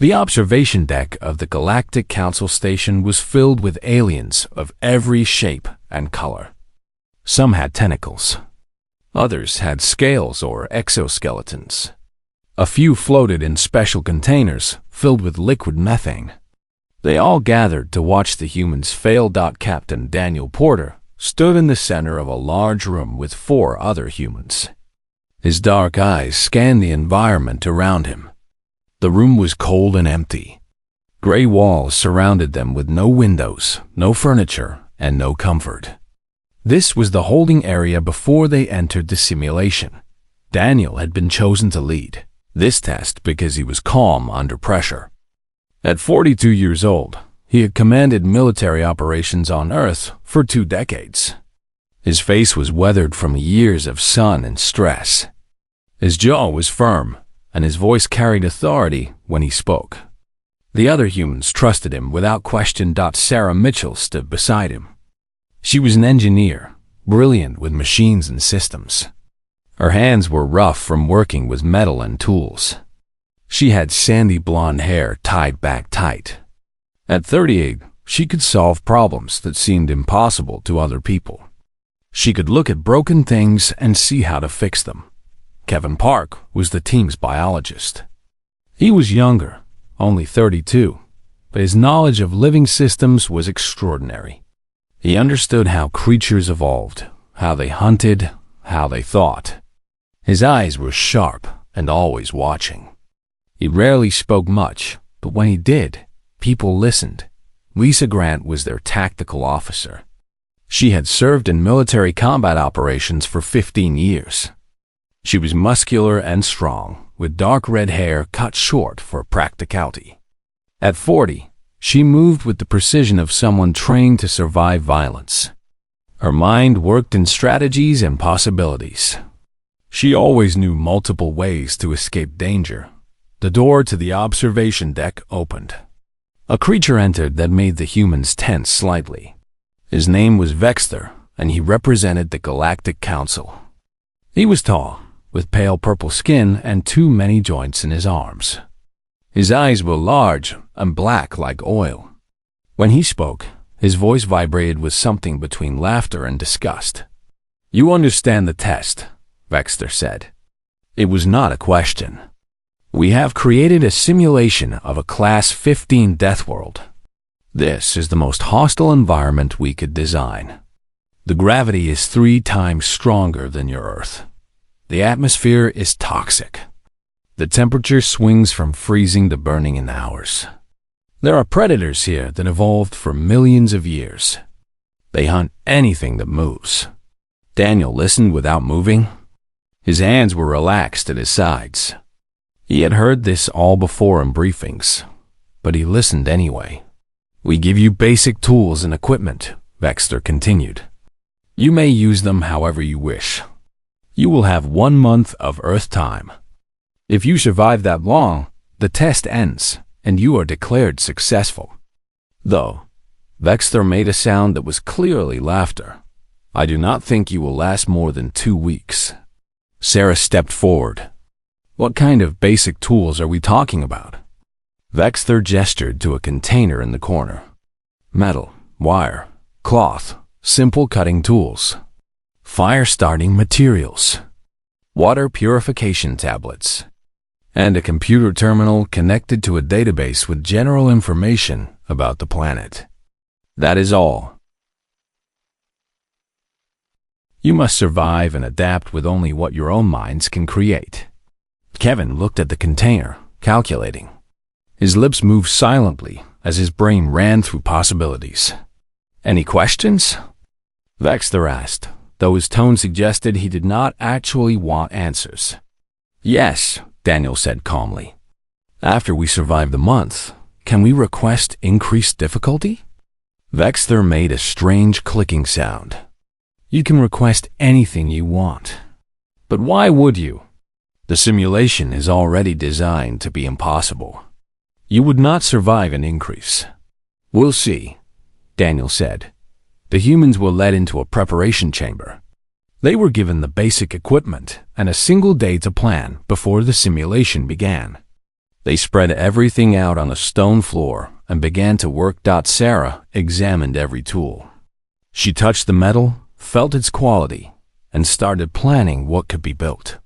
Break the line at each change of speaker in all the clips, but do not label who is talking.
The observation deck of the Galactic Council Station was filled with aliens of every shape and color. Some had tentacles. Others had scales or exoskeletons. A few floated in special containers filled with liquid methane. They all gathered to watch the humans fail. Captain Daniel Porter stood in the center of a large room with 4 other humans. His dark eyes scanned the environment around him. The room was cold and empty. Gray walls surrounded them with no windows, no furniture, and no comfort. This was the holding area before they entered the simulation. Daniel had been chosen to lead this test because he was calm under pressure. At 42 years old, he had commanded military operations on Earth for 2 decades. His face was weathered from years of sun and stress. His jaw was firm, and his voice carried authority when he spoke. The other humans trusted him without question. Sarah Mitchell stood beside him. She was an engineer, brilliant with machines and systems. Her hands were rough from working with metal and tools. She had sandy blonde hair tied back tight. At 38, she could solve problems that seemed impossible to other people. She could look at broken things and see how to fix them. Kevin Park was the team's biologist. He was younger, only 32, but his knowledge of living systems was extraordinary. He understood how creatures evolved, how they hunted, how they thought. His eyes were sharp and always watching. He rarely spoke much, but when he did, people listened. Lisa Grant was their tactical officer. She had served in military combat operations for 15 years. She was muscular and strong, with dark red hair cut short for practicality. At 40, she moved with the precision of someone trained to survive violence. Her mind worked in strategies and possibilities. She always knew multiple ways to escape danger. The door to the observation deck opened. A creature entered that made the humans tense slightly. His name was Vexter, and he represented the Galactic Council. He was tall, with pale purple skin and too many joints in his arms. His eyes were large and black like oil. When he spoke, his voice vibrated with something between laughter and disgust. "You understand the test," Vexter said. It was not a question. "We have created a simulation of a Class 15 Deathworld. This is the most hostile environment we could design. The gravity is 3 times stronger than your Earth. The atmosphere is toxic. The temperature swings from freezing to burning in hours. There are predators here that evolved for millions of years. They hunt anything that moves." Daniel listened without moving. His hands were relaxed at his sides. He had heard this all before in briefings, but he listened anyway. "We give you basic tools and equipment," Vexter continued. "You may use them however you wish. You will have 1 month of Earth time. If you survive that long, the test ends, and you are declared successful." Though, Vexter made a sound that was clearly laughter. "I do not think you will last more than 2 weeks. Sarah stepped forward. "What kind of basic tools are we talking about?" Vexter gestured to a container in the corner. "Metal, wire, cloth, simple cutting tools, fire-starting materials, water purification tablets, and a computer terminal connected to a database with general information about the planet. That is all. You must survive and adapt with only what your own minds can create." Kevin looked at the container, calculating. His lips moved silently as his brain ran through possibilities. "Any questions?" Vexter asked, though his tone suggested he did not actually want answers. "Yes," Daniel said calmly. "After we survive the month, can we request increased difficulty?" Vexter made a strange clicking sound. "You can request anything you want. But why would you? The simulation is already designed to be impossible. You would not survive an increase." "We'll see," Daniel said. The humans were led into a preparation chamber. They were given the basic equipment and a single day to plan before the simulation began. They spread everything out on a stone floor and began to work. Sarah examined every tool. She touched the metal, felt its quality, and started planning what could be built.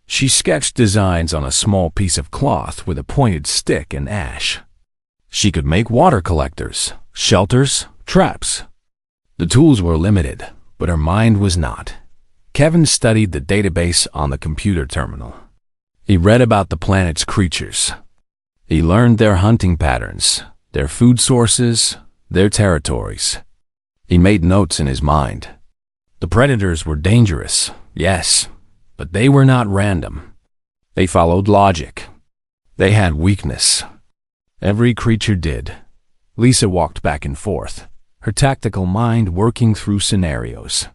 She sketched designs on a small piece of cloth with a pointed stick and ash. She could make water collectors, shelters, traps. The tools were limited, but her mind was not. Kevin studied the database on the computer terminal. He read about the planet's creatures. He learned their hunting patterns, their food sources, their territories. He made notes in his mind. The predators were dangerous, yes, but they were not random. They followed logic. They had weakness. Every creature did. Lisa walked back and forth, her tactical mind working through scenarios.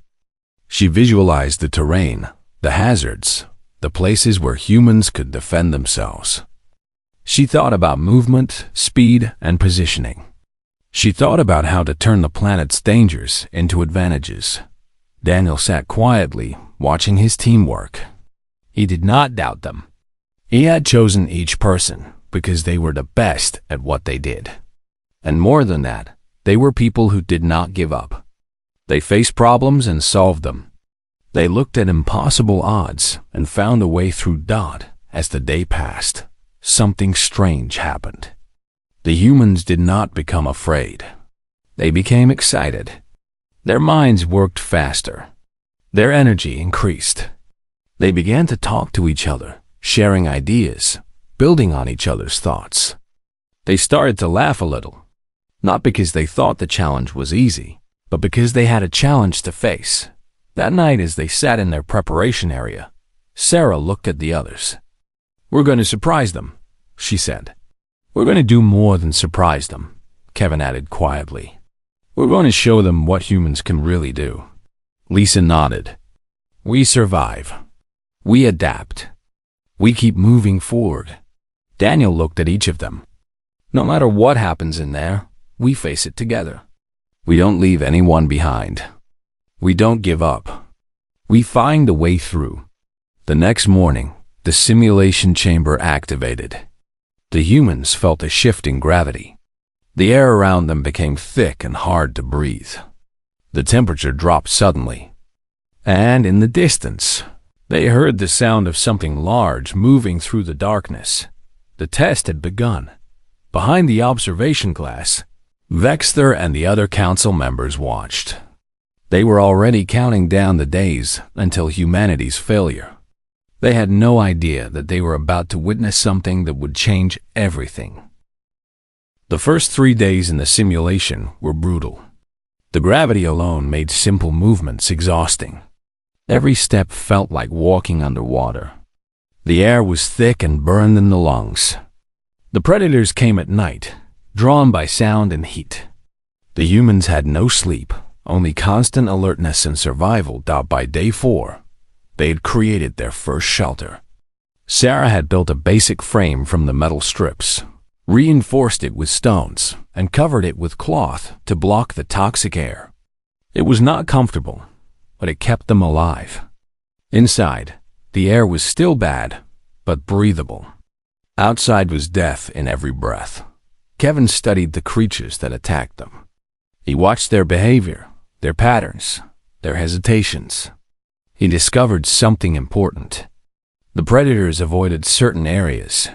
She visualized the terrain, the hazards, the places where humans could defend themselves. She thought about movement, speed, and positioning. She thought about how to turn the planet's dangers into advantages. Daniel sat quietly, watching his teamwork. He did not doubt them. He had chosen each person because they were the best at what they did. And more than that, they were people who did not give up. They faced problems and solved them. They looked at impossible odds and found a way through. As the day passed, something strange happened. The humans did not become afraid. They became excited. Their minds worked faster. Their energy increased. They began to talk to each other, sharing ideas, building on each other's thoughts. They started to laugh a little, not because they thought the challenge was easy, but because they had a challenge to face. That night, as they sat in their preparation area, Sarah looked at the others. "We're going to surprise them," she said. "We're going to do more than surprise them," Kevin added quietly. "We're going to show them what humans can really do." Lisa nodded. "We survive. We adapt. We keep moving forward." Daniel looked at each of them. "No matter what happens in there, we face it together. We don't leave anyone behind. We don't give up. We find a way through." The next morning, the simulation chamber activated. The humans felt a shift in gravity. The air around them became thick and hard to breathe. The temperature dropped suddenly. And in the distance, they heard the sound of something large moving through the darkness. The test had begun. Behind the observation glass, Vexter and the other council members watched. They were already counting down the days until humanity's failure. They had no idea that they were about to witness something that would change everything. The first 3 days in the simulation were brutal. The gravity alone made simple movements exhausting. Every step felt like walking underwater. The air was thick and burned in the lungs. The predators came at night, drawn by sound and heat. The humans had no sleep, only constant alertness and survival. By day 4, they had created their first shelter. Sarah had built a basic frame from the metal strips, reinforced it with stones, and covered it with cloth to block the toxic air. It was not comfortable, but it kept them alive. Inside, the air was still bad, but breathable. Outside was death in every breath. Kevin studied the creatures that attacked them. He watched their behavior, their patterns, their hesitations. He discovered something important. The predators avoided certain areas.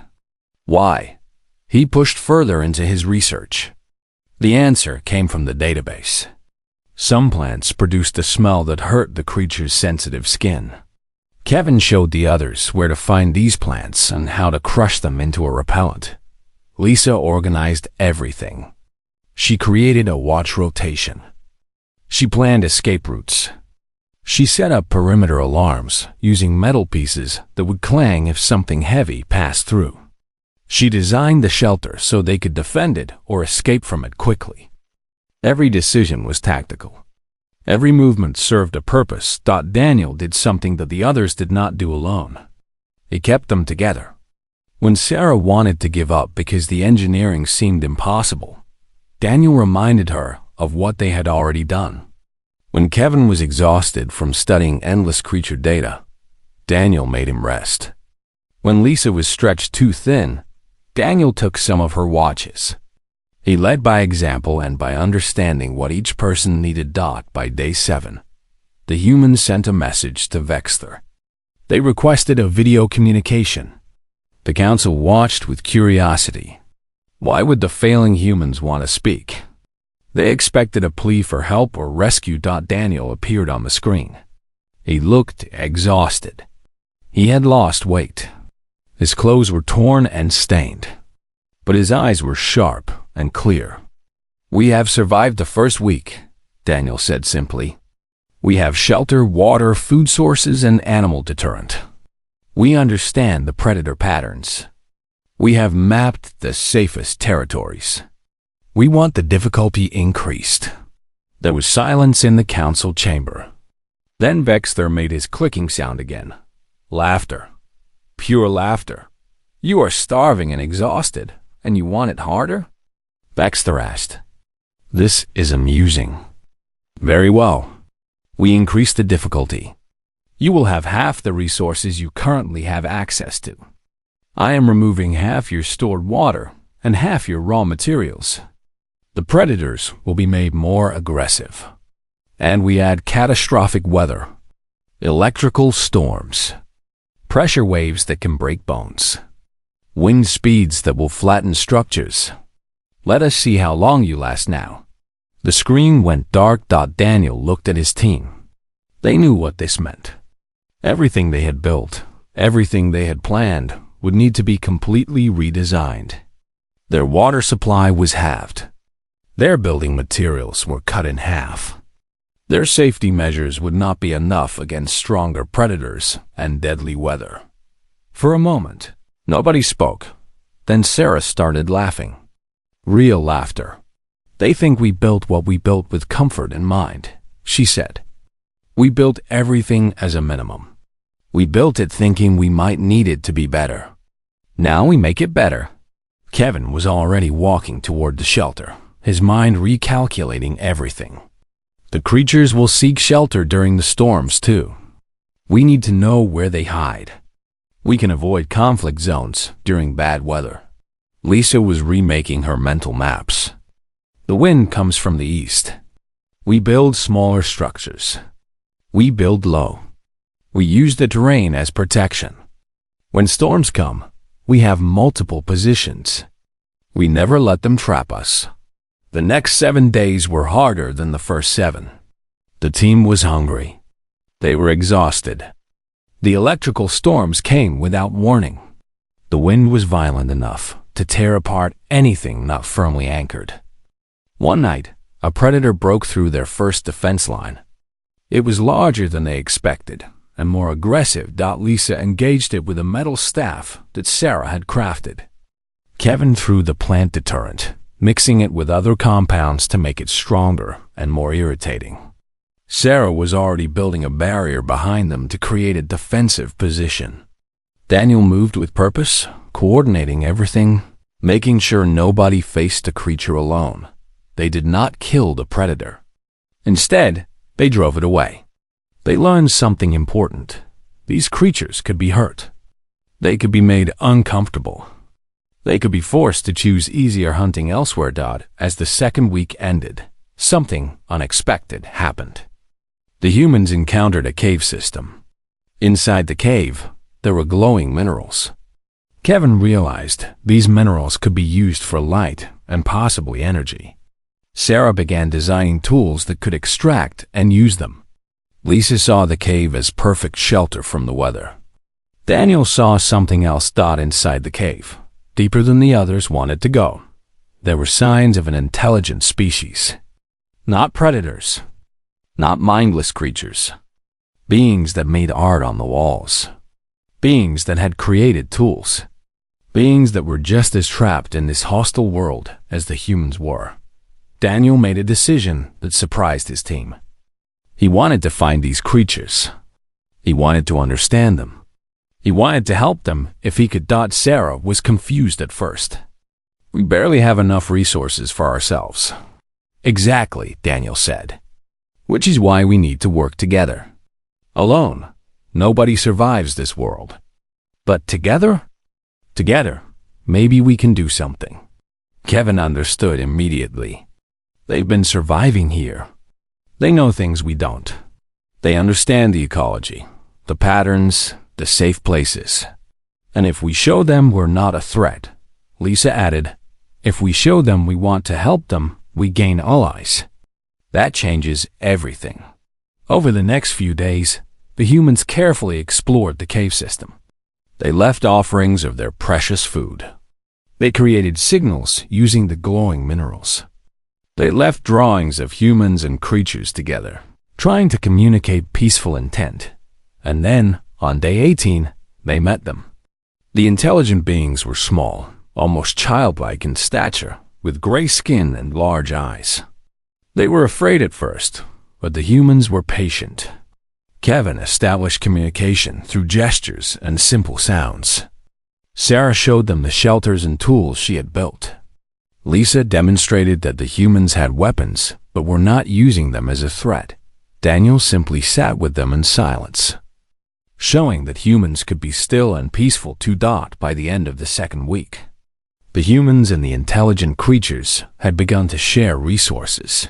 Why? He pushed further into his research. The answer came from the database. Some plants produced a smell that hurt the creature's sensitive skin. Kevin showed the others where to find these plants and how to crush them into a repellent. Lisa organized everything. She created a watch rotation. She planned escape routes. She set up perimeter alarms using metal pieces that would clang if something heavy passed through. She designed the shelter so they could defend it or escape from it quickly. Every decision was tactical. Every movement served a purpose. Daniel did something that the others did not do alone. He kept them together. When Sarah wanted to give up because the engineering seemed impossible, Daniel reminded her of what they had already done. When Kevin was exhausted from studying endless creature data, Daniel made him rest. When Lisa was stretched too thin, Daniel took some of her watches. He led by example and by understanding what each person needed. By day 7, the humans sent a message to Vexter. They requested a video communication. The council watched with curiosity. Why would the failing humans want to speak? They expected a plea for help or rescue. Daniel appeared on the screen. He looked exhausted. He had lost weight. His clothes were torn and stained, but his eyes were sharp and clear. "We have survived the first week," Daniel said simply. "We have shelter, water, food sources, and animal deterrent. We understand the predator patterns. We have mapped the safest territories. We want the difficulty increased." There was silence in the council chamber. Then Vexter made his clicking sound again. Laughter. Pure laughter. "You are starving and exhausted, and you want it harder?" Vexter asked. "This is amusing." "Very well. We increase the difficulty. You will have half the resources you currently have access to. I am removing half your stored water and half your raw materials. The predators will be made more aggressive. And we add catastrophic weather, electrical storms, pressure waves that can break bones, wind speeds that will flatten structures. Let us see how long you last now." The screen went dark. Daniel looked at his team. They knew what this meant. Everything they had built, everything they had planned, would need to be completely redesigned. Their water supply was halved. Their building materials were cut in half. Their safety measures would not be enough against stronger predators and deadly weather. For a moment, nobody spoke. Then Sarah started laughing. Real laughter. "They think we built what we built with comfort in mind," she said. "We built everything as a minimum. We built it thinking we might need it to be better. Now we make it better." Kevin was already walking toward the shelter, his mind recalculating everything. "The creatures will seek shelter during the storms, too. We need to know where they hide. We can avoid conflict zones during bad weather." Lisa was remaking her mental maps. "The wind comes from the east. We build smaller structures. We build low. We use the terrain as protection. When storms come, we have multiple positions. We never let them trap us." The next 7 days were harder than the first 7. The team was hungry. They were exhausted. The electrical storms came without warning. The wind was violent enough to tear apart anything not firmly anchored. One night, a predator broke through their first defense line. It was larger than they expected and more aggressive. Lisa engaged it with a metal staff that Sarah had crafted. Kevin threw the plant deterrent, mixing it with other compounds to make it stronger and more irritating. Sarah was already building a barrier behind them to create a defensive position. Daniel moved with purpose, coordinating everything, making sure nobody faced the creature alone. They did not kill the predator. Instead, they drove it away. They learned something important. These creatures could be hurt. They could be made uncomfortable. They could be forced to choose easier hunting elsewhere. As the second week ended, something unexpected happened. The humans encountered a cave system. Inside the cave, there were glowing minerals. Kevin realized these minerals could be used for light and possibly energy. Sarah began designing tools that could extract and use them. Lisa saw the cave as perfect shelter from the weather. Daniel saw something else. Inside the cave, deeper than the others wanted to go, there were signs of an intelligent species. Not predators. Not mindless creatures. Beings that made art on the walls. Beings that had created tools. Beings that were just as trapped in this hostile world as the humans were. Daniel made a decision that surprised his team. He wanted to find these creatures. He wanted to understand them. He wanted to help them if he could. Sarah was confused at first. "We barely have enough resources for ourselves." "Exactly," Daniel said. "Which is why we need to work together. Alone, nobody survives this world. But together? Together, Maybe we can do something. Kevin understood immediately. They've been surviving here. They know things we don't. They understand the ecology, the patterns, the safe places. And if we show them we're not a threat, Lisa added, if we show them we want to help them, we gain allies. That changes everything. Over the next few days, the humans carefully explored the cave system. They left offerings of their precious food. They created signals using the glowing minerals. They left drawings of humans and creatures together, trying to communicate peaceful intent. And then, on day 18, they met them. The intelligent beings were small, almost childlike in stature, with gray skin and large eyes. They were afraid at first, but the humans were patient. Kevin established communication through gestures and simple sounds. Sarah showed them the shelters and tools she had built. Lisa demonstrated that the humans had weapons, but were not using them as a threat. Daniel simply sat with them in silence, showing that humans could be still and peaceful by the end of the second week. The humans and the intelligent creatures had begun to share resources.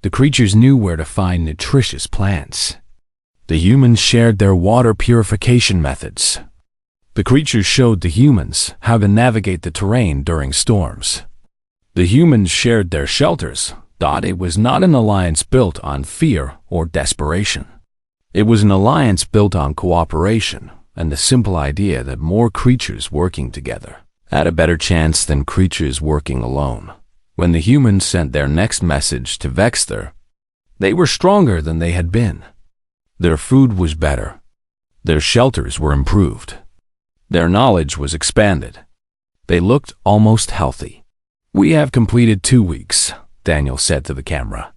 The creatures knew where to find nutritious plants. The humans shared their water purification methods. The creatures showed the humans how to navigate the terrain during storms. The humans shared their shelters, thought it was not an alliance built on fear or desperation. It was an alliance built on cooperation and the simple idea that more creatures working together had a better chance than creatures working alone. When the humans sent their next message to Vexter, they were stronger than they had been. Their food was better. Their shelters were improved. Their knowledge was expanded. They looked almost healthy. "We have completed 2 weeks," Daniel said to the camera.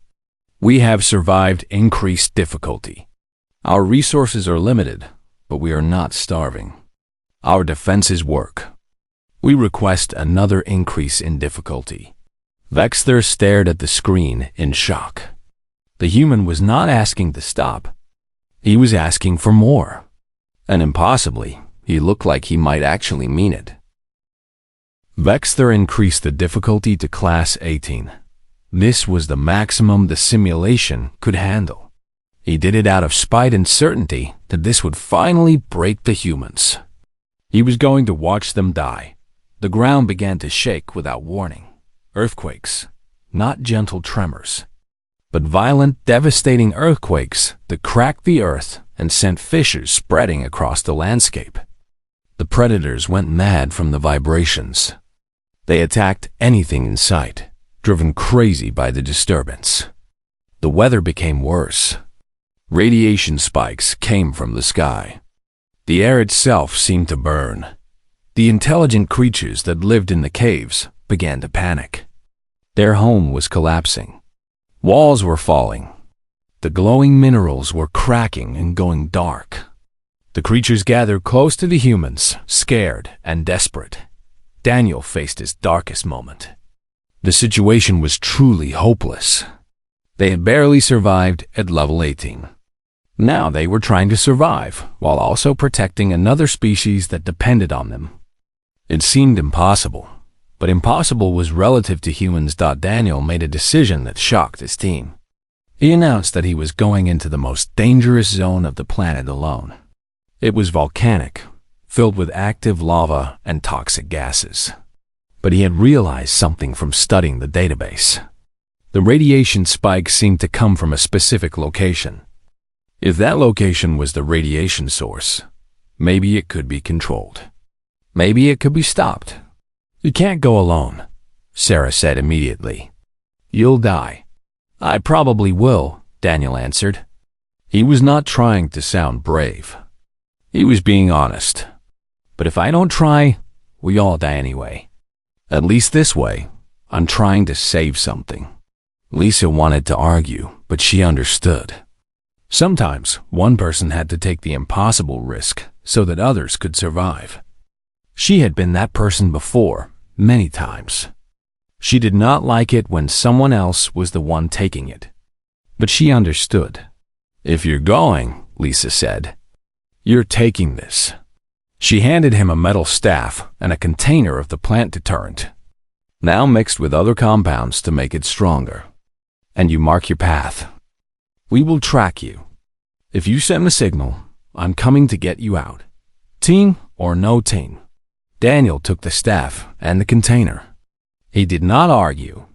"We have survived increased difficulty. Our resources are limited, but we are not starving. Our defenses work. We request another increase in difficulty." Vexter stared at the screen in shock. The human was not asking to stop. He was asking for more. And impossibly, he looked like he might actually mean it. Vexter increased the difficulty to Class 18. This was the maximum the simulation could handle. He did it out of spite and certainty that this would finally break the humans. He was going to watch them die. The ground began to shake without warning. Earthquakes, not gentle tremors, but violent, devastating earthquakes that cracked the earth and sent fissures spreading across the landscape. The predators went mad from the vibrations. They attacked anything in sight, driven crazy by the disturbance. The weather became worse. Radiation spikes came from the sky. The air itself seemed to burn. The intelligent creatures that lived in the caves began to panic. Their home was collapsing. Walls were falling. The glowing minerals were cracking and going dark. The creatures gathered close to the humans, scared and desperate. Daniel faced his darkest moment. The situation was truly hopeless. They had barely survived at level 18. Now they were trying to survive, while also protecting another species that depended on them. It seemed impossible, but impossible was relative to humans. Daniel made a decision that shocked his team. He announced that he was going into the most dangerous zone of the planet alone. It was volcanic, filled with active lava and toxic gases. But he had realized something from studying the database. The radiation spikes seemed to come from a specific location. If that location was the radiation source, maybe it could be controlled. Maybe it could be stopped. "You can't go alone," Sarah said immediately. "You'll die." "I probably will," Daniel answered. He was not trying to sound brave. He was being honest. "But if I don't try, we all die anyway. At least this way, I'm trying to save something." Lisa wanted to argue, but she understood. Sometimes one person had to take the impossible risk so that others could survive. She had been that person before, many times. She did not like it when someone else was the one taking it. But she understood. "If you're going," Lisa said, "you're taking this." She handed him a metal staff and a container of the plant deterrent, now mixed with other compounds to make it stronger. And you mark your path. We will track you. If you send a signal, I'm coming to get you out. Team or no team. Daniel took the staff and the container. He did not argue.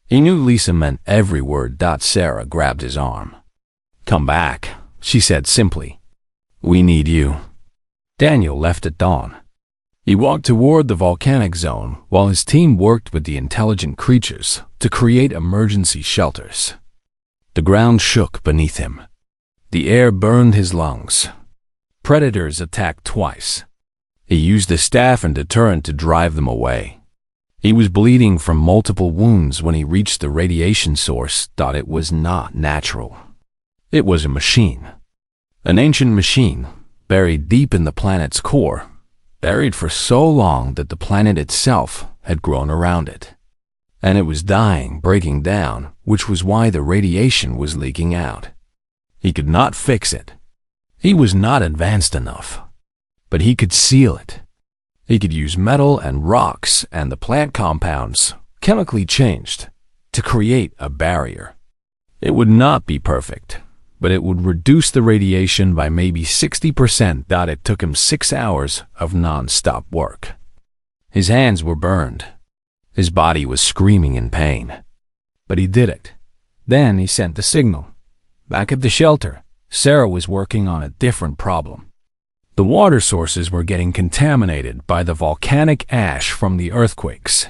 He knew Lisa meant every word. Sarah grabbed his arm. Come back, she said simply. We need you. Daniel left at dawn. He walked toward the volcanic zone while his team worked with the intelligent creatures to create emergency shelters. The ground shook beneath him. The air burned his lungs. Predators attacked twice. He used the staff and deterrent to drive them away. He was bleeding from multiple wounds when he reached the radiation source. It was not natural. It was a machine. An ancient machine, buried deep in the planet's core, buried for so long that the planet itself had grown around it. And it was dying, breaking down, which was why the radiation was leaking out. He could not fix it. He was not advanced enough. But he could seal it. He could use metal and rocks and the plant compounds, chemically changed, to create a barrier. It would not be perfect, but it would reduce the radiation by maybe 60%. It took him 6 hours of non-stop work. His hands were burned. His body was screaming in pain. But he did it. Then he sent the signal. Back at the shelter, Sarah was working on a different problem. The water sources were getting contaminated by the volcanic ash from the earthquakes.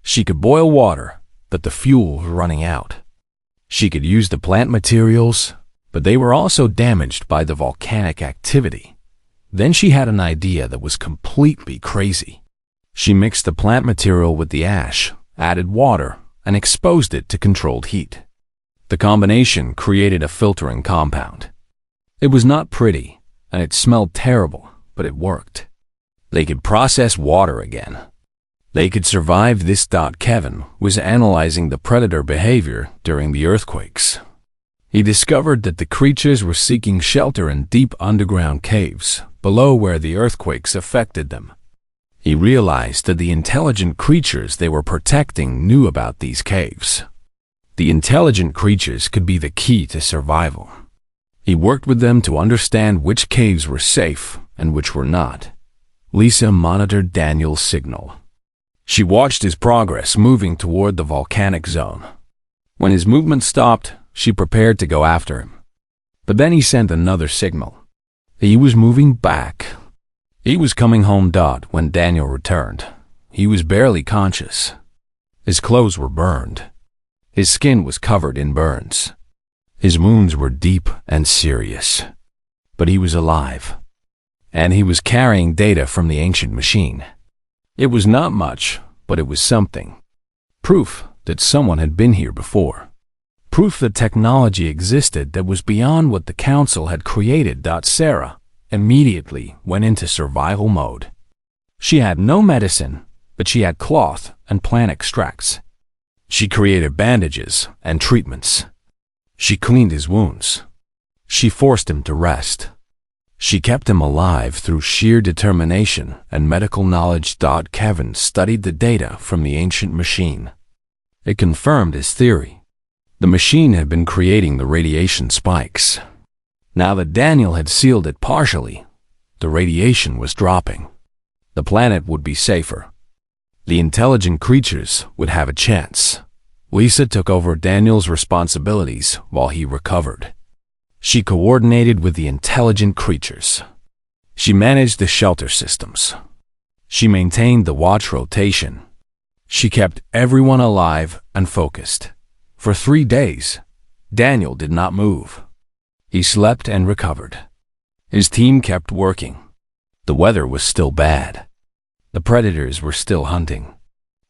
She could boil water, but the fuel was running out. She could use the plant materials, but they were also damaged by the volcanic activity. Then she had an idea that was completely crazy. She mixed the plant material with the ash, added water, and exposed it to controlled heat. The combination created a filtering compound. It was not pretty, and it smelled terrible, but it worked. They could process water again. They could survive this. Kevin was analyzing the predator behavior during the earthquakes. He discovered that the creatures were seeking shelter in deep underground caves below where the earthquakes affected them. He realized that the intelligent creatures they were protecting knew about these caves. The intelligent creatures could be the key to survival. He worked with them to understand which caves were safe and which were not. Lisa monitored Daniel's signal. She watched his progress moving toward the volcanic zone. When his movement stopped, she prepared to go after him. But then he sent another signal. He was moving back. He was coming home. When Daniel returned, he was barely conscious. His clothes were burned. His skin was covered in burns. His wounds were deep and serious. But he was alive. And he was carrying data from the ancient machine. It was not much, but it was something. Proof that someone had been here before. Proof that technology existed that was beyond what the Council had created. Sarah immediately went into survival mode. She had no medicine, but she had cloth and plant extracts. She created bandages and treatments. She cleaned his wounds. She forced him to rest. She kept him alive through sheer determination and medical knowledge. Kevin studied the data from the ancient machine. It confirmed his theory. The machine had been creating the radiation spikes. Now that Daniel had sealed it partially, the radiation was dropping. The planet would be safer. The intelligent creatures would have a chance. Lisa took over Daniel's responsibilities while he recovered. She coordinated with the intelligent creatures. She managed the shelter systems. She maintained the watch rotation. She kept everyone alive and focused. For 3 days, Daniel did not move. He slept and recovered. His team kept working. The weather was still bad. The predators were still hunting.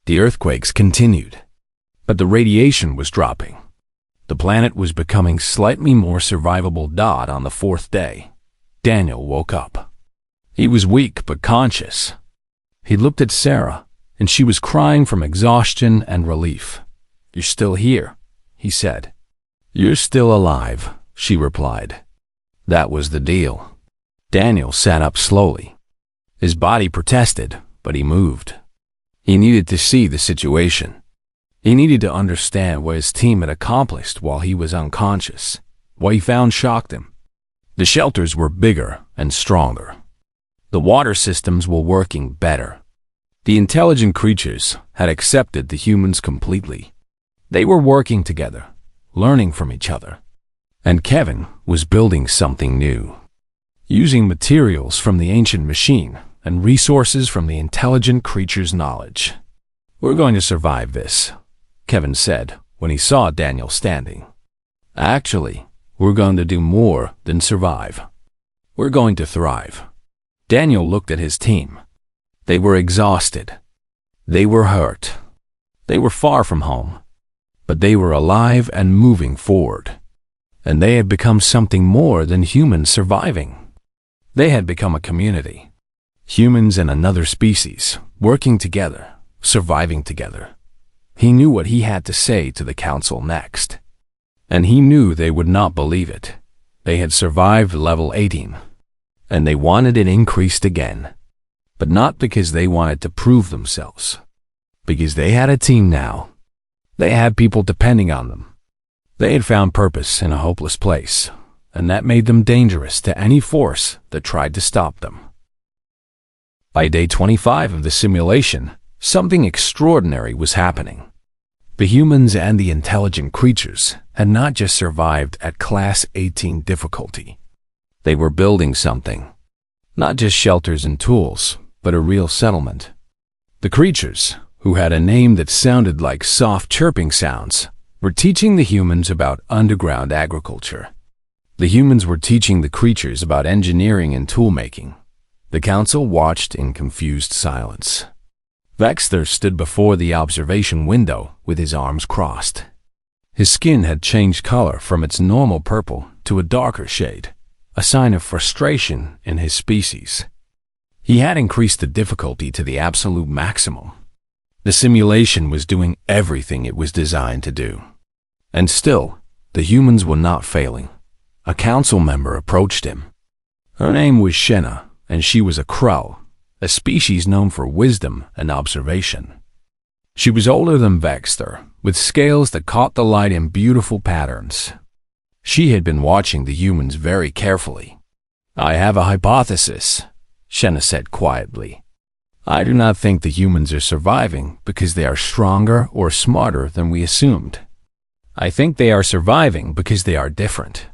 The earthquakes continued. But the radiation was dropping. The planet was becoming slightly more survivable. On the 4th day, Daniel woke up. He was weak but conscious. He looked at Sarah, and she was crying from exhaustion and relief. "You're still here," he said. "You're still alive," she replied. That was the deal. Daniel sat up slowly. His body protested, but he moved. He needed to see the situation. He needed to understand what his team had accomplished while he was unconscious. What he found shocked him. The shelters were bigger and stronger. The water systems were working better. The intelligent creatures had accepted the humans completely. They were working together, learning from each other. And Kevin was building something new, using materials from the ancient machine and resources from the intelligent creature's knowledge. "We're going to survive this," Kevin said when he saw Daniel standing. "Actually, we're going to do more than survive. We're going to thrive." Daniel looked at his team. They were exhausted. They were hurt. They were far from home. But they were alive and moving forward. And they had become something more than humans surviving. They had become a community. Humans and another species, working together, surviving together. He knew what he had to say to the council next. And he knew they would not believe it. They had survived level 18. And they wanted it increased again. But not because they wanted to prove themselves. Because they had a team now. They had people depending on them. They had found purpose in a hopeless place, and that made them dangerous to any force that tried to stop them. By day 25 of the simulation, something extraordinary was happening. The humans and the intelligent creatures had not just survived at Class 18 difficulty. They were building something. Not just shelters and tools, but a real settlement. The creatures, who had a name that sounded like soft chirping sounds, were teaching the humans about underground agriculture. The humans were teaching the creatures about engineering and tool-making. The council watched in confused silence. Vexter stood before the observation window with his arms crossed. His skin had changed color from its normal purple to a darker shade, a sign of frustration in his species. He had increased the difficulty to the absolute maximum. The simulation was doing everything it was designed to do. And still, the humans were not failing. A council member approached him. Her name was Shenna, and she was a crow, a species known for wisdom and observation. She was older than Vexter, with scales that caught the light in beautiful patterns. She had been watching the humans very carefully. "I have a hypothesis," Shenna said quietly. "I do not think the humans are surviving because they are stronger or smarter than we assumed. I think they are surviving because they are different."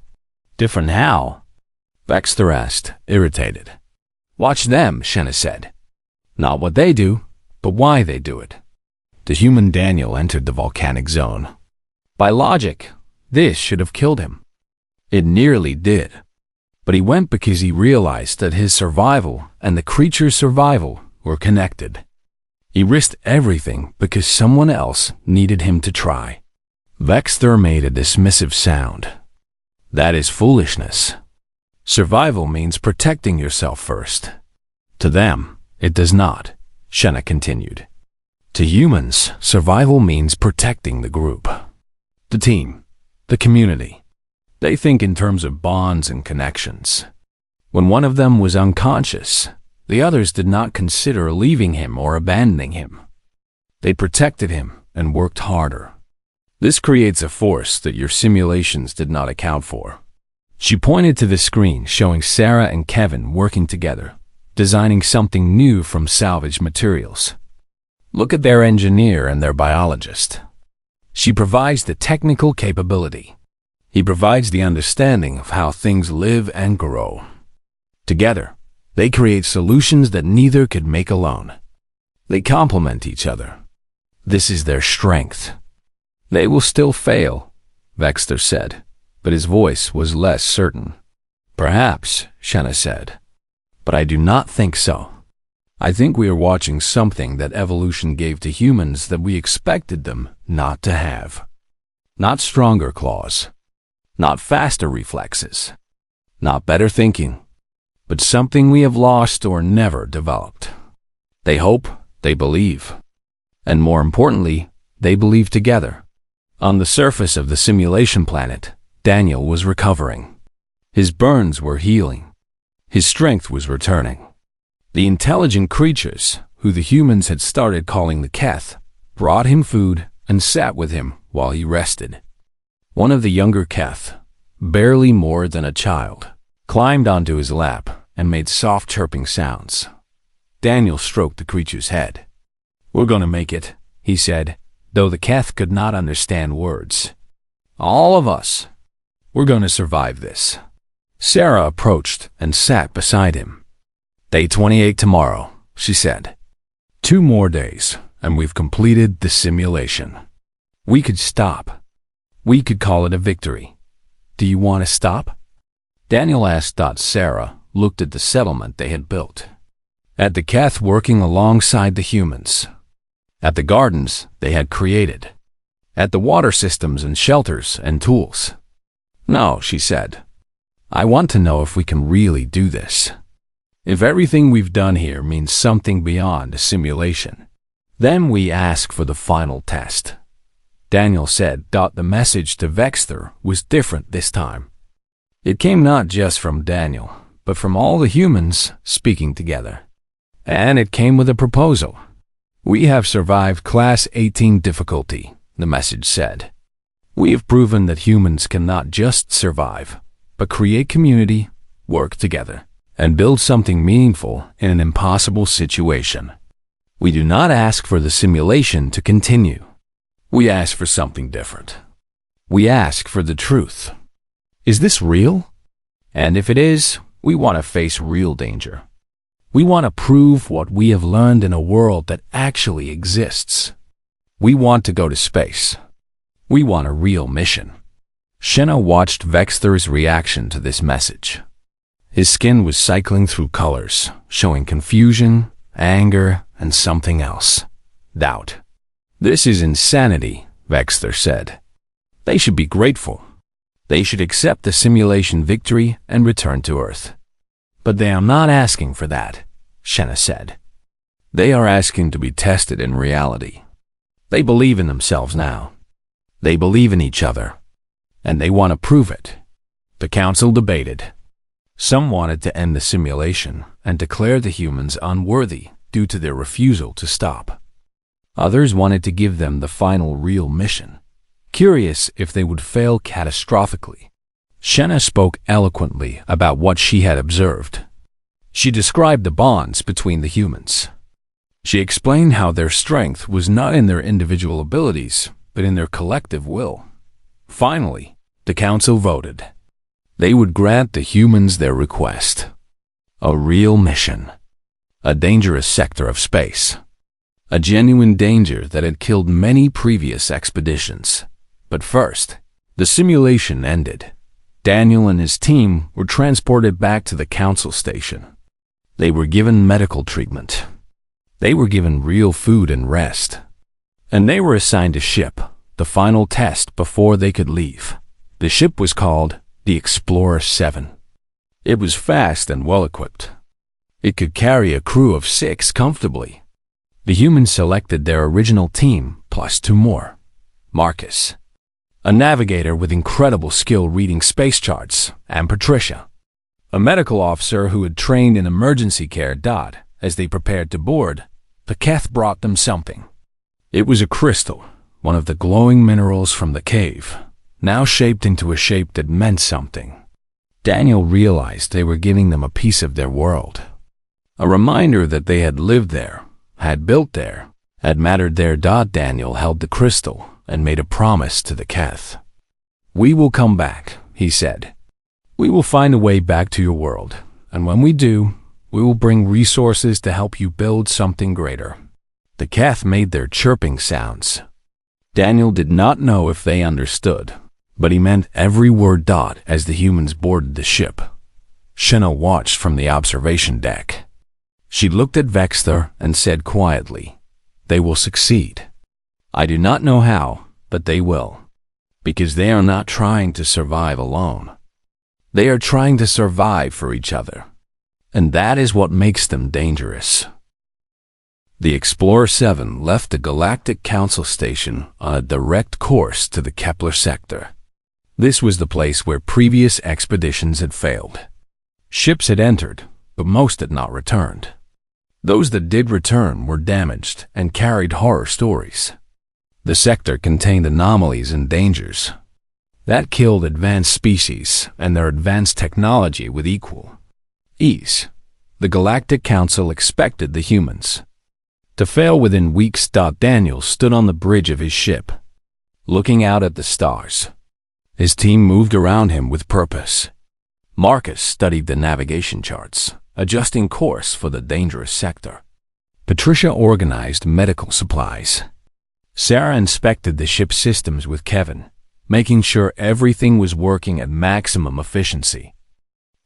"Different how?" Vexter asked, irritated. "Watch them," Shenna said. "Not what they do, but why they do it." The human Daniel entered the volcanic zone. By logic, this should have killed him. It nearly did. But he went because he realized that his survival and the creature's survival were connected. He risked everything because someone else needed him to try. Vexter made a dismissive sound. "That is foolishness. Survival means protecting yourself first." "To them, it does not," Shenna continued. "To humans, survival means protecting the group, the team, the community. They think in terms of bonds and connections. When one of them was unconscious, the others did not consider leaving him or abandoning him. They protected him and worked harder. This creates a force that your simulations did not account for." She pointed to the screen showing Sarah and Kevin working together, designing something new from salvaged materials. "Look at their engineer and their biologist. She provides the technical capability. He provides the understanding of how things live and grow. Together, they create solutions that neither could make alone. They complement each other. This is their strength." "They will still fail," Vexter said, but his voice was less certain. "Perhaps," Shenna said, "but I do not think so. I think we are watching something that evolution gave to humans that we expected them not to have. Not stronger claws, not faster reflexes, not better thinking, but something we have lost or never developed. They hope, they believe, and more importantly, they believe together." On the surface of the simulation planet, Daniel was recovering. His burns were healing. His strength was returning. The intelligent creatures, who the humans had started calling the Keth, brought him food and sat with him while he rested. One of the younger Keth, barely more than a child, climbed onto his lap and made soft chirping sounds. Daniel stroked the creature's head. "We're gonna make it," he said, though the Keth could not understand words. "All of us. We're gonna survive this." Sarah approached and sat beside him. "Day 28 tomorrow," she said. "2 more days, and we've completed the simulation. We could stop. We could call it a victory. Do you want to stop?" Daniel asked. Sarah looked at the settlement they had built, at the Keth working alongside the humans, at the gardens they had created, at the water systems and shelters and tools. "No," she said. "I want to know if we can really do this. If everything we've done here means something beyond a simulation, then we ask for the final test." Daniel said. The message to Vexter was different this time. It came not just from Daniel, but from all the humans speaking together. And it came with a proposal. "We have survived Class 18 difficulty," the message said. "We have proven that humans can not just survive, but create community, work together, and build something meaningful in an impossible situation. We do not ask for the simulation to continue. We ask for something different. We ask for the truth. Is this real? And if it is, we want to face real danger. We want to prove what we have learned in a world that actually exists. We want to go to space. We want a real mission." Shenna watched Vexter's reaction to this message. His skin was cycling through colors, showing confusion, anger, and something else. Doubt. "This is insanity," Vexter said. "They should be grateful. They should accept the simulation victory and return to Earth." "But they are not asking for that," Shenna said. "They are asking to be tested in reality. They believe in themselves now. They believe in each other. And they want to prove it." The council debated. Some wanted to end the simulation and declare the humans unworthy due to their refusal to stop. Others wanted to give them the final real mission, curious if they would fail catastrophically. Shenna spoke eloquently about what she had observed. She described the bonds between the humans. She explained how their strength was not in their individual abilities, but in their collective will. Finally, the council voted. They would grant the humans their request. A real mission. A dangerous sector of space. A genuine danger that had killed many previous expeditions. But first, the simulation ended. Daniel and his team were transported back to the council station. They were given medical treatment. They were given real food and rest. And they were assigned a ship, the final test before they could leave. The ship was called the Explorer 7. It was fast and well-equipped. It could carry a crew of 6 comfortably. The humans selected their original team plus 2 more. Marcus, a navigator with incredible skill reading space charts, and Patricia, a medical officer who had trained in emergency care. As they prepared to board, the Keth brought them something. It was a crystal, one of the glowing minerals from the cave, now shaped into a shape that meant something. Daniel realized they were giving them a piece of their world, a reminder that they had lived there, had built there, had mattered there. Daniel held the crystal and made a promise to the Keth. "We will come back," he said. "We will find a way back to your world, and when we do, we will bring resources to help you build something greater." The Keth made their chirping sounds. Daniel did not know if they understood, but he meant every word. As the humans boarded the ship, Shenna watched from the observation deck. She looked at Vexter and said quietly, "They will succeed. I do not know how, but they will. Because they are not trying to survive alone. They are trying to survive for each other. And that is what makes them dangerous." The Explorer 7 left the Galactic Council Station on a direct course to the Kepler sector. This was the place where previous expeditions had failed. Ships had entered, but most had not returned. Those that did return were damaged and carried horror stories. The sector contained anomalies and dangers that killed advanced species and their advanced technology with equal ease. The Galactic Council expected the humans to fail within weeks. Daniel stood on the bridge of his ship, looking out at the stars. His team moved around him with purpose. Marcus studied the navigation charts, adjusting course for the dangerous sector. Patricia organized medical supplies. Sarah inspected the ship's systems with Kevin, making sure everything was working at maximum efficiency.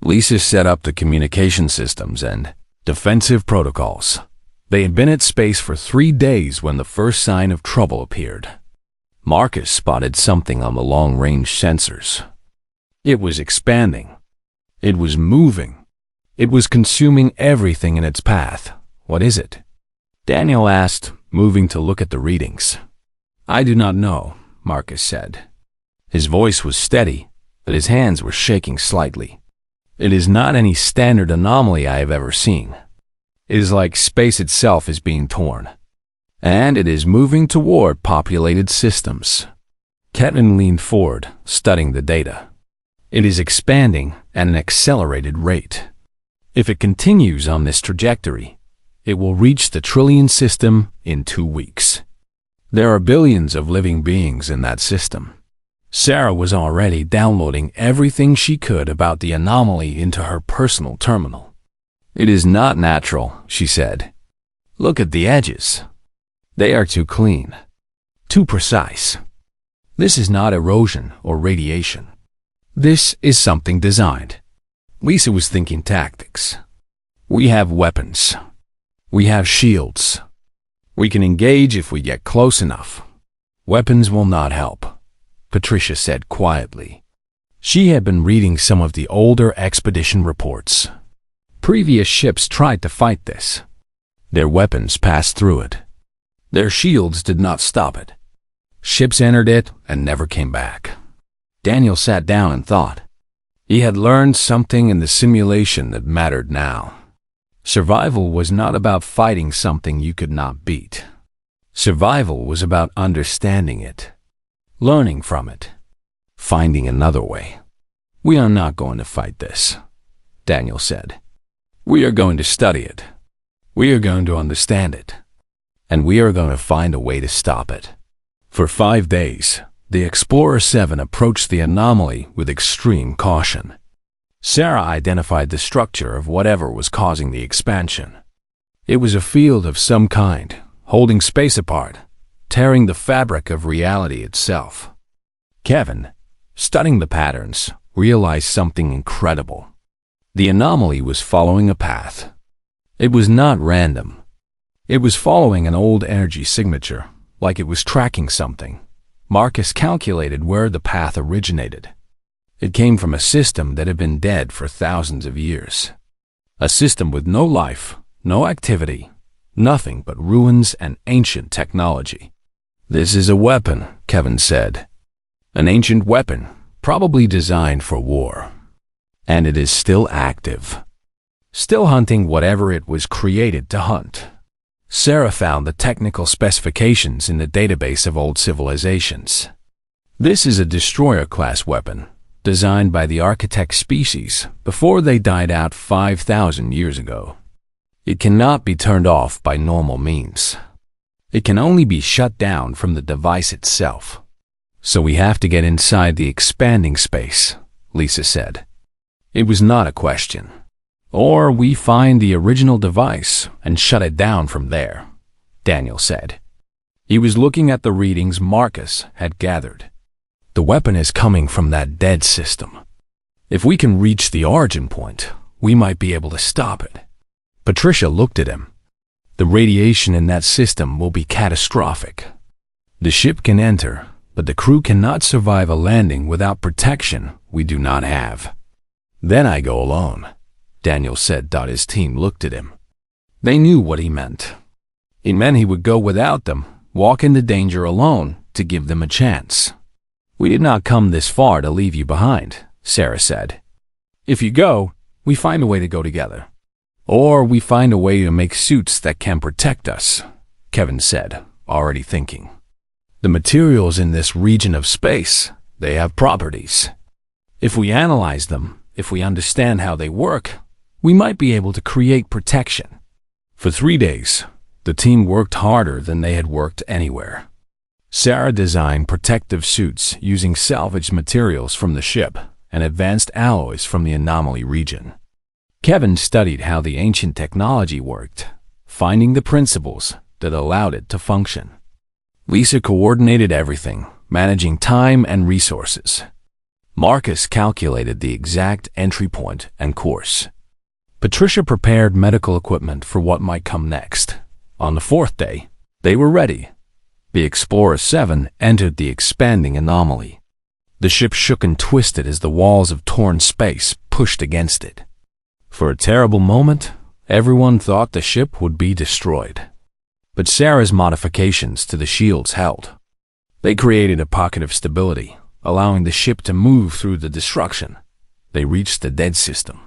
Lisa set up the communication systems and defensive protocols. They had been at space for 3 days when the first sign of trouble appeared. Marcus spotted something on the long-range sensors. It was expanding. It was moving. It was consuming everything in its path. What is it? Daniel asked, moving to look at the readings. I do not know, Marcus said. His voice was steady, but his hands were shaking slightly. It is not any standard anomaly I have ever seen. It is like space itself is being torn, and it is moving toward populated systems. Kevin leaned forward, studying the data. It is expanding at an accelerated rate. If it continues on this trajectory, it will reach the trillion system in 2 weeks. There are billions of living beings in that system. Sarah was already downloading everything she could about the anomaly into her personal terminal. It is not natural, she said. Look at the edges. They are too clean, too precise. This is not erosion or radiation. This is something designed. Lisa was thinking tactics. We have weapons. We have shields. We can engage if we get close enough. Weapons will not help, Patricia said quietly. She had been reading some of the older expedition reports. Previous ships tried to fight this. Their weapons passed through it. Their shields did not stop it. Ships entered it and never came back. Daniel sat down and thought. He had learned something in the simulation that mattered now. Survival was not about fighting something you could not beat. Survival was about understanding it, learning from it, finding another way. We are not going to fight this, Daniel said. We are going to study it. We are going to understand it. And we are going to find a way to stop it. For 5 days, the Explorer 7 approached the anomaly with extreme caution. Sarah identified the structure of whatever was causing the expansion. It was a field of some kind, holding space apart, tearing the fabric of reality itself. Kevin, studying the patterns, realized something incredible. The anomaly was following a path. It was not random. It was following an old energy signature, like it was tracking something. Marcus calculated where the path originated. It came from a system that had been dead for thousands of years. A system with no life, no activity, nothing but ruins and ancient technology. This is a weapon, Kevin said. An ancient weapon, probably designed for war. And it is still active. Still hunting whatever it was created to hunt. Sarah found the technical specifications in the database of old civilizations. This is a destroyer-class weapon, designed by the architect species before they died out 5,000 years ago. It cannot be turned off by normal means. It can only be shut down from the device itself. So we have to get inside the expanding space, Lisa said. It was not a question. Or we find the original device and shut it down from there, Daniel said. He was looking at the readings Marcus had gathered. The weapon is coming from that dead system. If we can reach the origin point, we might be able to stop it. Patricia looked at him. The radiation in that system will be catastrophic. The ship can enter, but the crew cannot survive a landing without protection we do not have. Then I go alone, Daniel said. His team looked at him. They knew what he meant. It meant he would go without them, walk into danger alone to give them a chance. We did not come this far to leave you behind, Sarah said. If you go, we find a way to go together. Or we find a way to make suits that can protect us, Kevin said, already thinking. The materials in this region of space, they have properties. If we analyze them, if we understand how they work, we might be able to create protection. For 3 days, the team worked harder than they had worked anywhere. Sarah designed protective suits using salvaged materials from the ship and advanced alloys from the anomaly region. Kevin studied how the ancient technology worked, finding the principles that allowed it to function. Lisa coordinated everything, managing time and resources. Marcus calculated the exact entry point and course. Patricia prepared medical equipment for what might come next. On the 4th day, they were ready. The Explorer 7 entered the expanding anomaly. The ship shook and twisted as the walls of torn space pushed against it. For a terrible moment, everyone thought the ship would be destroyed. But Sarah's modifications to the shields held. They created a pocket of stability, allowing the ship to move through the destruction. They reached the dead system.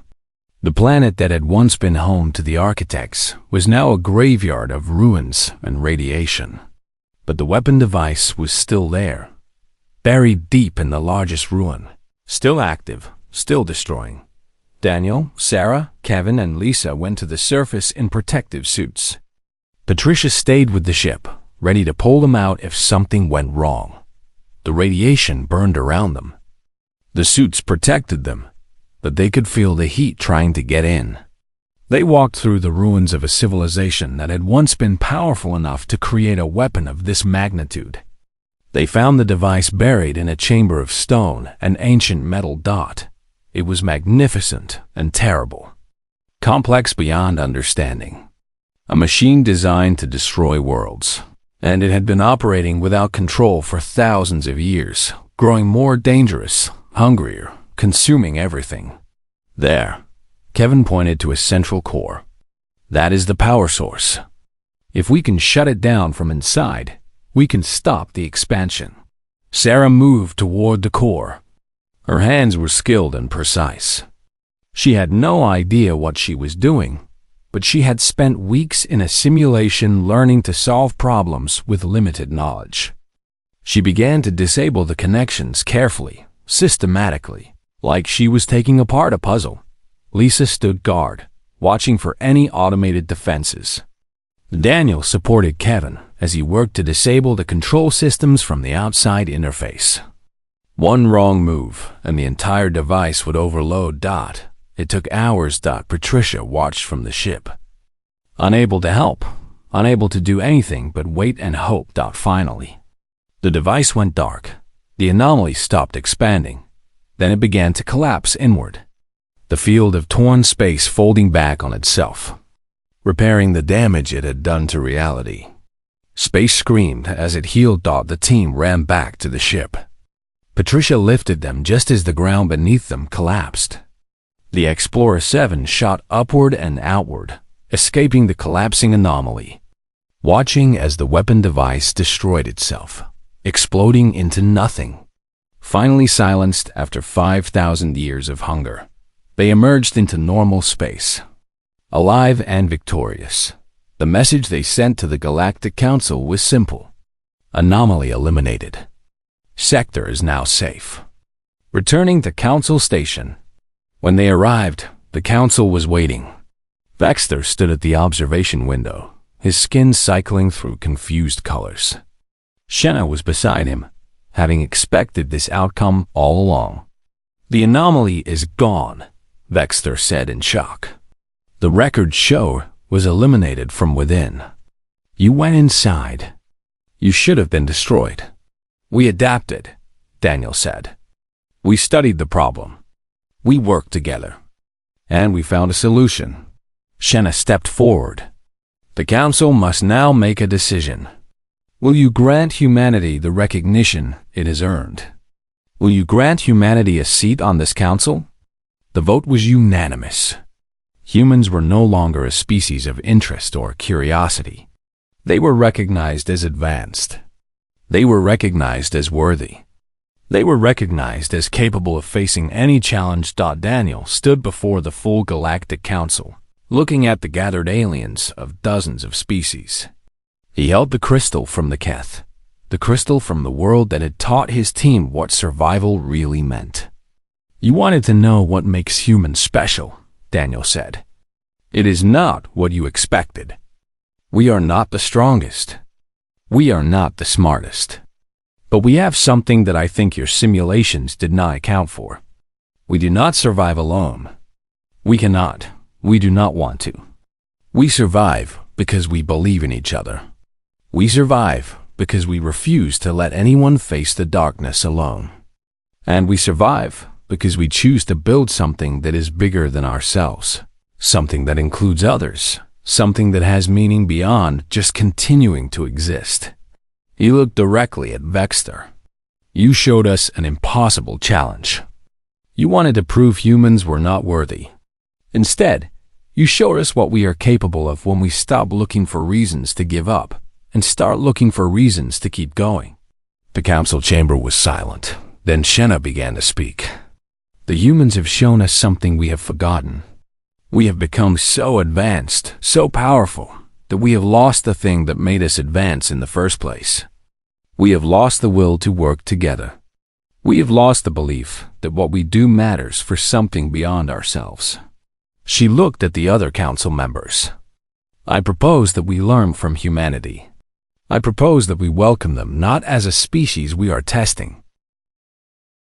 The planet that had once been home to the architects was now a graveyard of ruins and radiation. But the weapon device was still there, buried deep in the largest ruin, still active, still destroying. Daniel, Sarah, Kevin, and Lisa went to the surface in protective suits. Patricia stayed with the ship, ready to pull them out if something went wrong. The radiation burned around them. The suits protected them, but they could feel the heat trying to get in. They walked through the ruins of a civilization that had once been powerful enough to create a weapon of this magnitude. They found the device buried in a chamber of stone, an ancient metal dot. It was magnificent and terrible, complex beyond understanding. A machine designed to destroy worlds, and it had been operating without control for thousands of years, growing more dangerous, hungrier, consuming everything. There, Kevin pointed to a central core. That is the power source. If we can shut it down from inside, we can stop the expansion. Sarah moved toward the core. Her hands were skilled and precise. She had no idea what she was doing, but she had spent weeks in a simulation learning to solve problems with limited knowledge. She began to disable the connections carefully, systematically, like she was taking apart a puzzle. Lisa stood guard, watching for any automated defenses. Daniel supported Kevin as he worked to disable the control systems from the outside interface. One wrong move, and the entire device would overload. It took hours. Patricia watched from the ship, unable to help, unable to do anything but wait and hope. Finally, the device went dark. The anomaly stopped expanding. Then it began to collapse inward, the field of torn space folding back on itself, repairing the damage it had done to reality. Space screamed as it healed. The team ran back to the ship. Patricia lifted them just as the ground beneath them collapsed. The Explorer 7 shot upward and outward, escaping the collapsing anomaly, watching as the weapon device destroyed itself, exploding into nothing. Finally silenced after 5,000 years of hunger, they emerged into normal space, alive and victorious. The message they sent to the Galactic Council was simple: anomaly eliminated. Sector is now safe. Returning to Council Station. When they arrived, the Council was waiting. Vexter stood at the observation window, his skin cycling through confused colors. Shenna was beside him, having expected this outcome all along. The anomaly is gone, Vexter said in shock. The record show was eliminated from within. You went inside. You should have been destroyed. We adapted, Daniel said. We studied the problem. We worked together. And we found a solution. Shenna stepped forward. The Council must now make a decision. Will you grant humanity the recognition it has earned? Will you grant humanity a seat on this council? The vote was unanimous. Humans were no longer a species of interest or curiosity. They were recognized as advanced. They were recognized as worthy. They were recognized as capable of facing any challenge. Daniel stood before the full Galactic Council, looking at the gathered aliens of dozens of species. He held the crystal from the Keth, the crystal from the world that had taught his team what survival really meant. "You wanted to know what makes humans special," Daniel said. "It is not what you expected. We are not the strongest. We are not the smartest. But we have something that I think your simulations did not account for. We do not survive alone. We cannot. We do not want to. We survive because we believe in each other. We survive because we refuse to let anyone face the darkness alone. And we survive because we choose to build something that is bigger than ourselves, something that includes others, something that has meaning beyond just continuing to exist." He looked directly at Vexter. "You showed us an impossible challenge. You wanted to prove humans were not worthy. Instead, you showed us what we are capable of when we stop looking for reasons to give up and start looking for reasons to keep going." The council chamber was silent. Then Shenna began to speak. "The humans have shown us something we have forgotten. We have become so advanced, so powerful, that we have lost the thing that made us advance in the first place. We have lost the will to work together. We have lost the belief that what we do matters for something beyond ourselves." She looked at the other council members. "I propose that we learn from humanity. I propose that we welcome them not as a species we are testing,